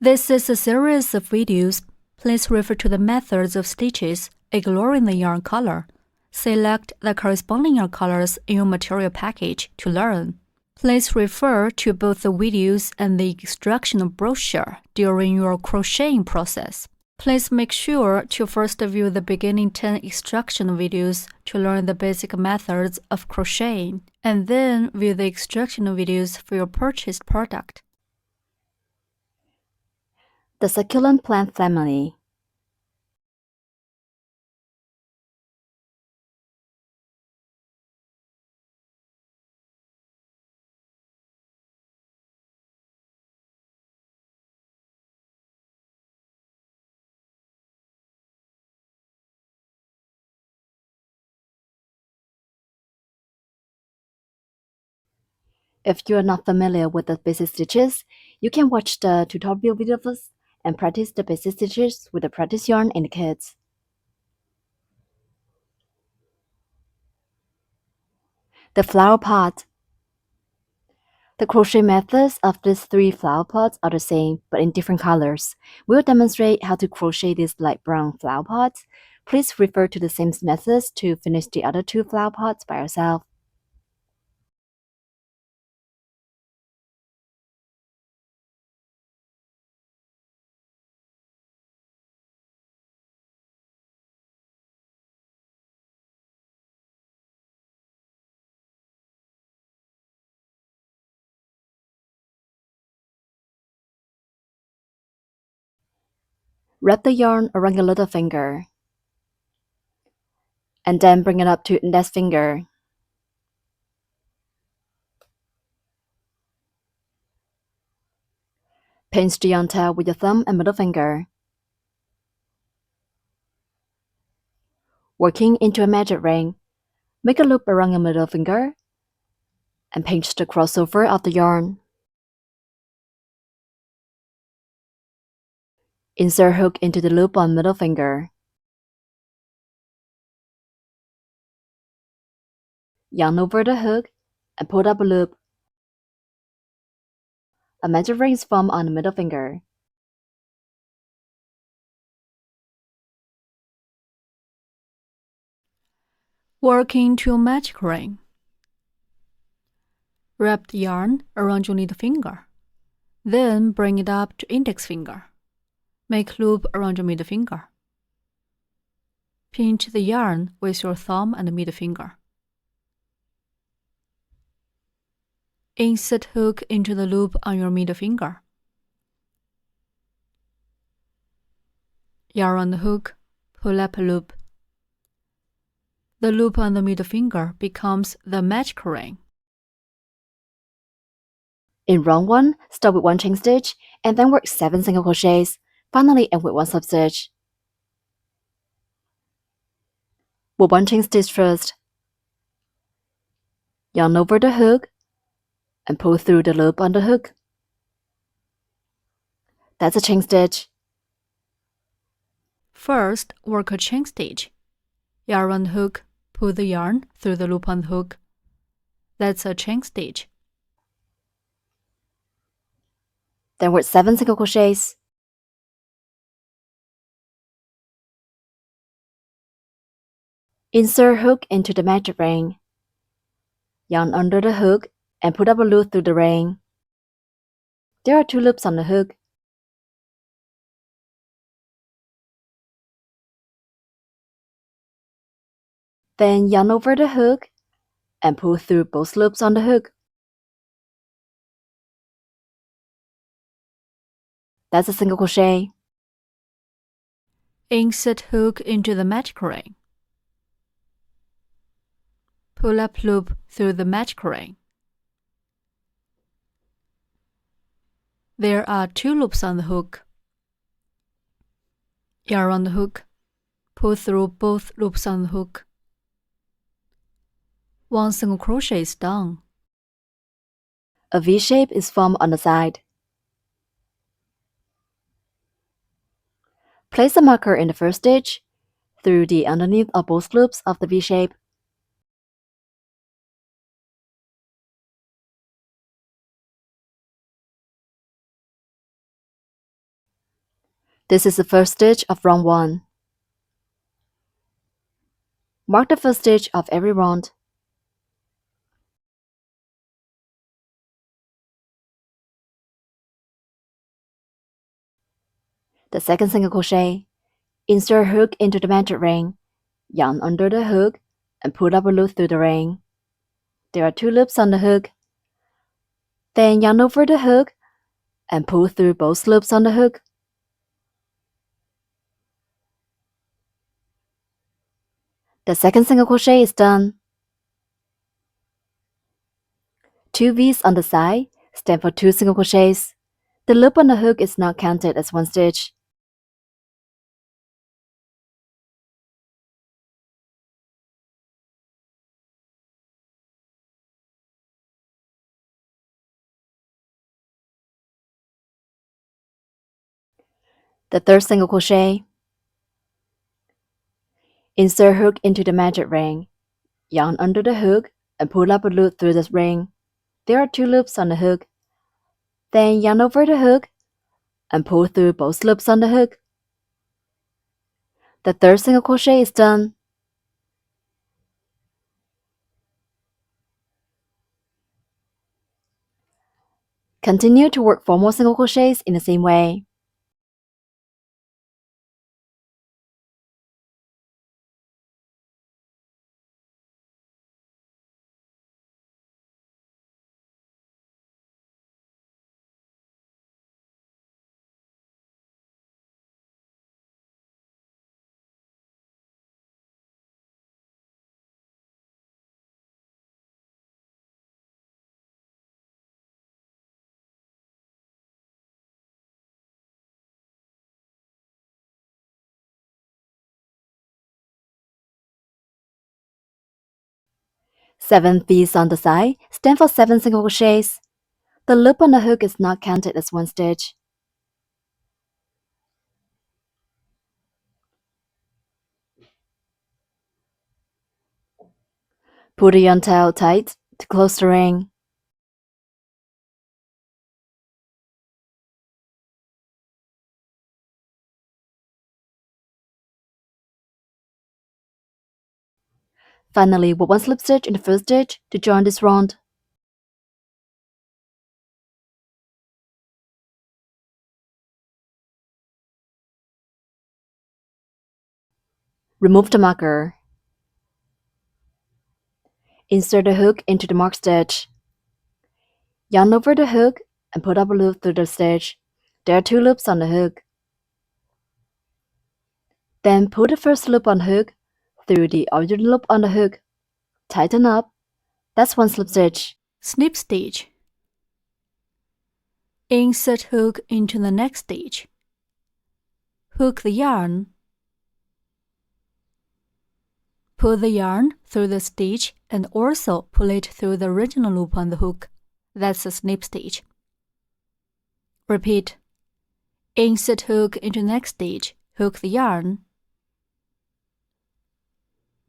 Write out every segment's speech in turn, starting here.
This is a series of videos. Please refer to the methods of stitches, ignoring the yarn color. Select the corresponding yarn colors in your material package to learn. Please refer to both the videos and the instructional brochure during your crocheting process. Please make sure to first view the beginning 10 instructional videos to learn the basic methods of crocheting, and then view the instructional videos for your purchased product. The succulent plant family. If you are not familiar with the basic stitches, you can watch the tutorial videos and practice the basic stitches with the practice yarn in the kits. The flower pot. The crochet methods of these 3 flower pots are the same, but in different colors. We'll demonstrate how to crochet these light brown flower pots. Please refer to the same methods to finish the other 2 flower pots by yourself. Wrap the yarn around your little finger, and then bring it up to index finger. Pinch the yarn tail with your thumb and middle finger. Working into a magic ring, make a loop around your middle finger and pinch the crossover of the yarn. Insert hook into the loop on middle finger. Yarn over the hook and pull up a loop. A magic ring is formed on the middle finger. Work into a magic ring. Wrap the yarn around your little finger. Then bring it up to index finger. Make loop around your middle finger. Pinch the yarn with your thumb and middle finger. Insert hook into the loop on your middle finger. Yarn on the hook, pull up a loop. The loop on the middle finger becomes the magic ring. In round 1, start with 1 chain stitch and then work 7 single crochets. Finally end with 1 slip stitch. With 1 chain stitch first. Yarn over the hook and pull through the loop on the hook. That's a chain stitch. First, work a chain stitch. Yarn on the hook, pull the yarn through the loop on the hook. That's a chain stitch. Then work 7 single crochets. Insert hook into the magic ring. Yarn under the hook and put up a loop through the ring. There are 2 loops on the hook. Then yarn over the hook and pull through both loops on the hook. That's a single crochet. Insert hook into the magic ring. Pull up loop through the magic ring. There are 2 loops on the hook. Yarn on the hook, pull through both loops on the hook. 1 single crochet is done. A V shape is formed on the side. Place a marker in the first stitch through the underneath of both loops of the V shape. This is the first stitch of round 1. Mark the first stitch of every round. The second single crochet. Insert hook into the magic ring, yarn under the hook, and pull up a loop through the ring. There are 2 loops on the hook. Then yarn over the hook and pull through both loops on the hook. The second single crochet is done. 2 V's on the side stand for 2 single crochets. The loop on the hook is not counted as 1 stitch. The third single crochet. Insert hook into the magic ring, yarn under the hook, and pull up a loop through the ring. There are 2 loops on the hook. Then yarn over the hook and pull through both loops on the hook. The third single crochet is done. Continue to work 4 more single crochets in the same way. Seven V's on the side stand for 7 single crochets. The loop on the hook is not counted as 1 stitch. Pull the yarn tail tight to close the ring. Finally, put 1 slip stitch in the first stitch to join this round. Remove the marker. Insert the hook into the marked stitch. Yarn over the hook and put up a loop through the stitch. There are 2 loops on the hook. Then pull the first loop on the hook through the other loop on the hook. Tighten up. That's 1 slip stitch. Snip stitch. Insert hook into the next stitch. Hook the yarn. Pull the yarn through the stitch and also pull it through the original loop on the hook. That's a snip stitch. Repeat. Insert hook into next stitch. Hook the yarn.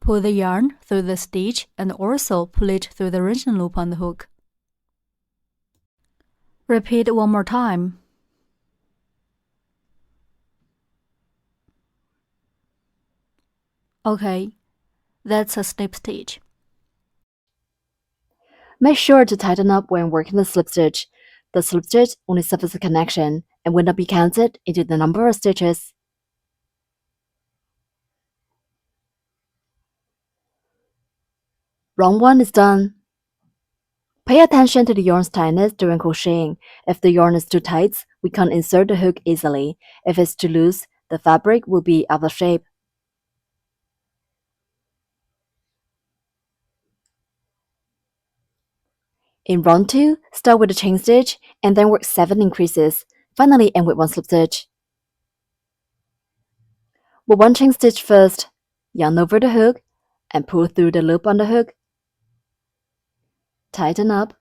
Pull the yarn through the stitch and also pull it through the original loop on the hook. Repeat 1 more time. Okay, that's a snip stitch. Make sure to tighten up when working the slip stitch. The slip stitch only serves as a connection and will not be counted into the number of stitches. Round 1 is done. Pay attention to the yarn's tightness during crocheting. If the yarn is too tight, we can't insert the hook easily. If it's too loose, the fabric will be out of shape. In round 2, start with a chain stitch and then work 7 increases. Finally end with 1 slip stitch. With 1 chain stitch first, yarn over the hook and pull through the loop on the hook. Tighten up.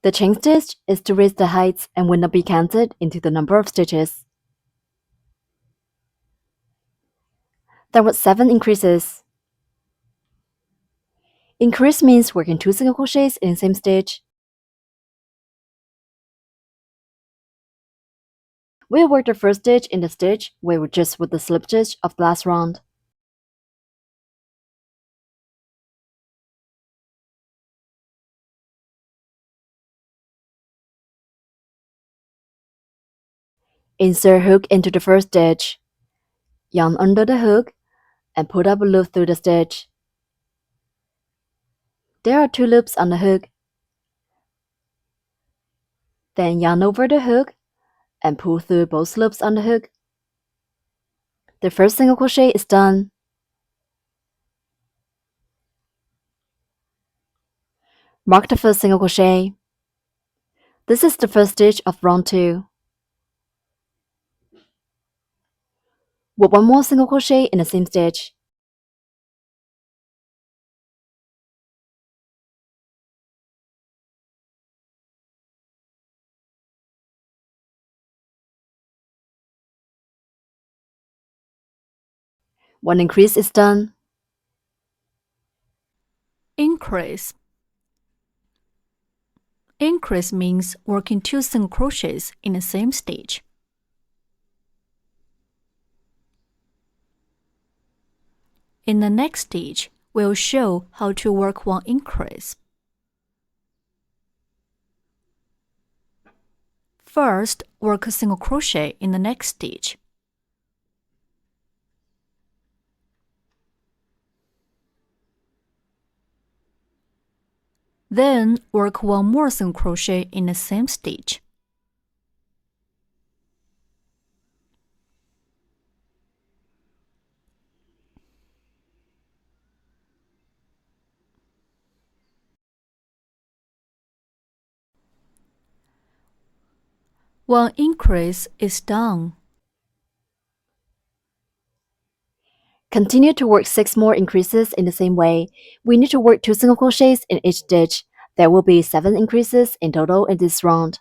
The chain stitch is to raise the height and will not be counted into the number of stitches. Then work 7 increases. Increase means working 2 single crochets in the same stitch. We'll work the first stitch in the stitch where we just with the slip stitch of the last round. Insert hook into the first stitch. Yarn under the hook and put up a loop through the stitch. There are 2 loops on the hook. Then yarn over the hook and pull through both loops on the hook. The first single crochet is done. Mark the first single crochet. This is the first stitch of round 2. Work 1 more single crochet in the same stitch. One increase is done. Increase. Increase means working 2 single crochets in the same stitch. In the next stitch, we'll show how to work 1 increase. First, work a single crochet in the next stitch. Then, work 1 more single crochet in the same stitch. One increase is done. Continue to work 6 more increases in the same way. We need to work 2 single crochets in each stitch. There will be 7 increases in total in this round.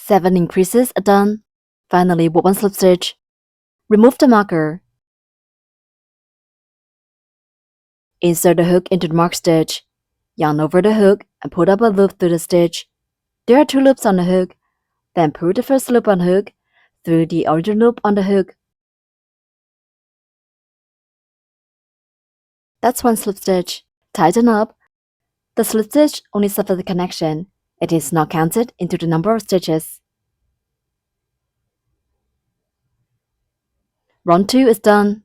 Seven increases are done. Finally, work 1 slip stitch. Remove the marker. Insert the hook into the marked stitch. Yarn over the hook and put up a loop through the stitch. There are 2 loops on the hook. Then pull the first loop on the hook through the original loop on the hook. That's 1 slip stitch. Tighten up. The slip stitch only suffers the connection. It is not counted into the number of stitches. Round 2 is done.